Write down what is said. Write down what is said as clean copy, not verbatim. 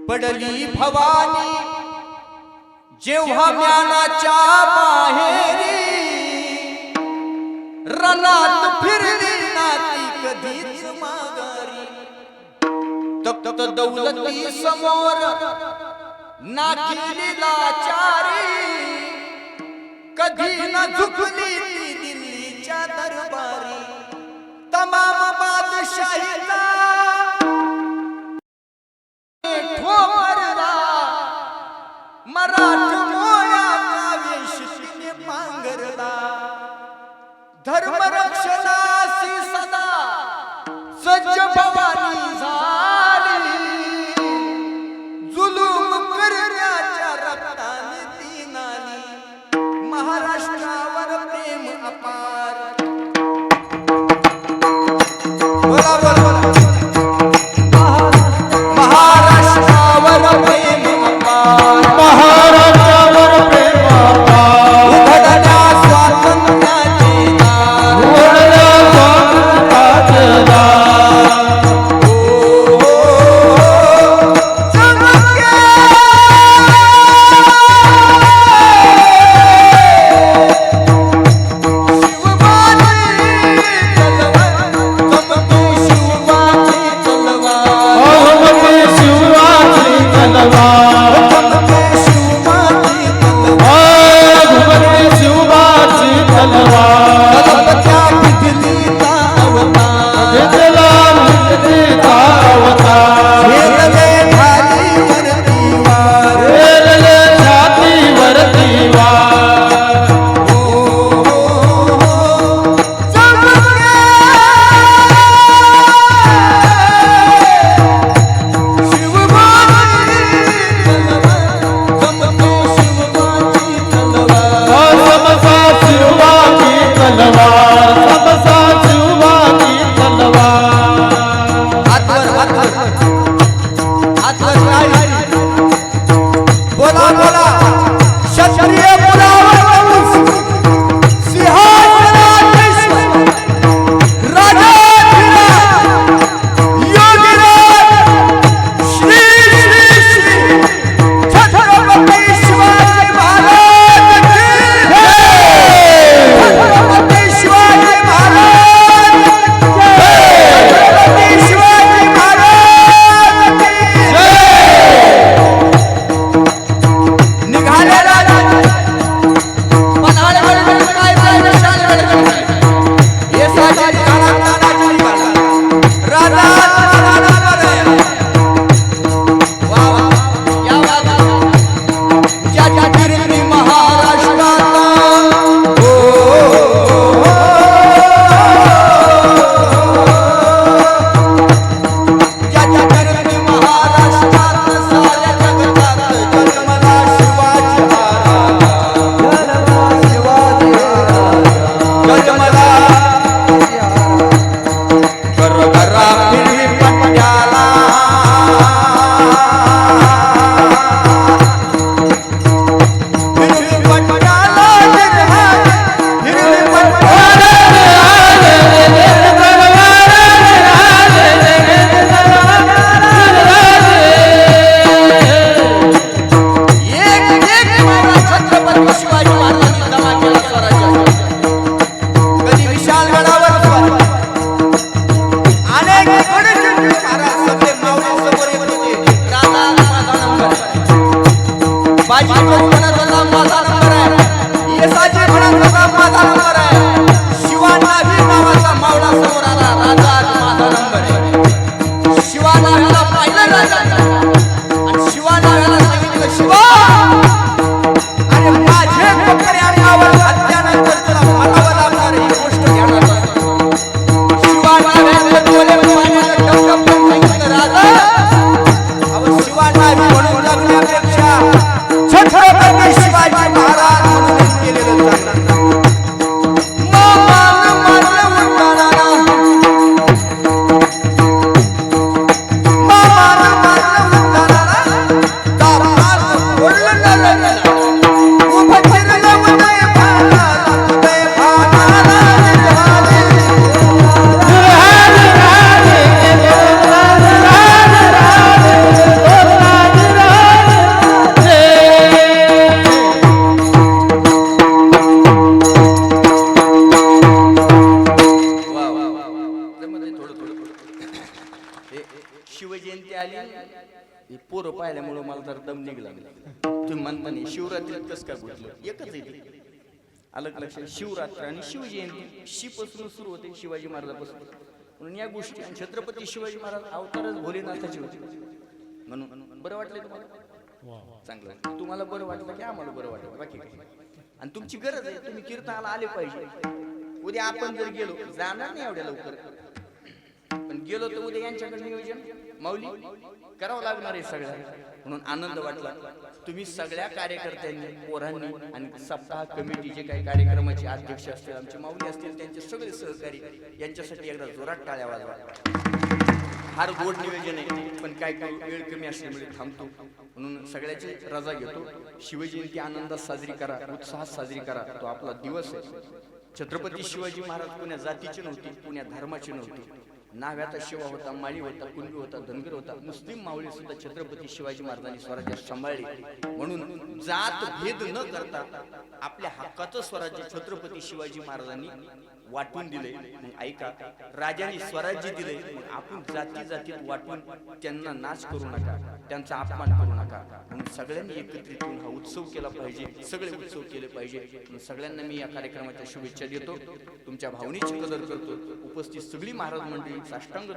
पडली भवानी जेव्हा ज्ञानाच्या बाहेरी, रणात फिरली नाती कधीच माघारी। तख्त दौलती समोर नाचली लाचारी, कधी न झुकली ती दिल्लीच्या दरबारी। तमाम बादशाहीचा ठोकरला, मराठमोळ्याचा वेश तिने पांघरला। धर्मरक्षणासी सदा सज्ज भवानी झाली, जुलूम करण्याच्या रक्ताने ती नाली। महाराष्ट्रावर प्रेम अपार, बोला बोला महाराष्ट्रावर प्रेम अपार, महाराष्ट्रावर प्रेम अपार। उघडल्या स्वातंत्र्याचे दार, उघडल्या स्वातंत्र्याचे दार। हे पोरं पाहिल्यामुळं मला जर दम निघला तुम्ही म्हणता नाही शिवरात्रीत कसं काय बोललं एकच आहे ते. आलं का लक्षात? शिवरात्र आणि शिवजयंती शी पासून सुरू होते, शिवाजी महाराजापासून. म्हणून या गोष्टी आणि छत्रपती शिवाजी महाराज अवतारच भोलेनाथाचे होते. म्हणून बरं वाटलं तुम्हाला? चांगलं. तुम्हाला बरं वाटलं की आम्हाला बरं वाटलं, बाकी काही. आणि तुमची गरज आहे, तुम्ही कीर्तनाला आले पाहिजे. उद्या आपण जर गेलो, जाणार नाही एवढ्या लवकर, पण गेलो तर उद्या यांच्याकडे नियोजन माऊली करावं लागणार आहे सगळ्या. म्हणून आनंद वाटला. तुम्ही सगळ्या कार्यकर्त्यांनी, पोरांनी आणि सप्ताह कमिटी जे काही कार्यक्रमाचे अध्यक्ष असतील, आमचे माऊली असतील, त्यांचे सगळे सहकारी यांच्यासाठी एकदा जोरात टाळ्या वाजवा. फार गोड नियोजन आहे, पण काय काय वेळ कमी असल्यामुळे थांबतो. म्हणून सगळ्याची रजा घेतो. शिवजयंती आनंदात साजरी करा, उत्साहात साजरी करा. तो आपला दिवस आहे. छत्रपती शिवाजी महाराज पुण्या जातीचे नव्हते, पुण्या धर्माचे नव्हते. नाव्याचा शिवा होता, माळी होता, कुणबी होता, धनगर होता. मुस्लिम मावळी सुद्धा छत्रपती शिवाजी महाराजांनी स्वराज्य सांभाळले. म्हणून जात भेद न करता आपल्या हक्काचं स्वराज्य छत्रपती शिवाजी महाराजांनी वाटून दिले. मग ऐका, राजांनी स्वराज्य दिले, मग आपण जाती जातीत वाटून त्यांना नाच करू नका, त्यांचा अपमान करू नका. म्हणून सगळ्यांनी एकत्रित येऊन हा उत्सव केला पाहिजे, सगळे उत्सव केले पाहिजे. सगळ्यांना मी या कार्यक्रमाच्या शुभेच्छा देतो. तुमच्या भावनेची कदर करतो. उपस्थित सगळी महाराज मंडळी साष्टांग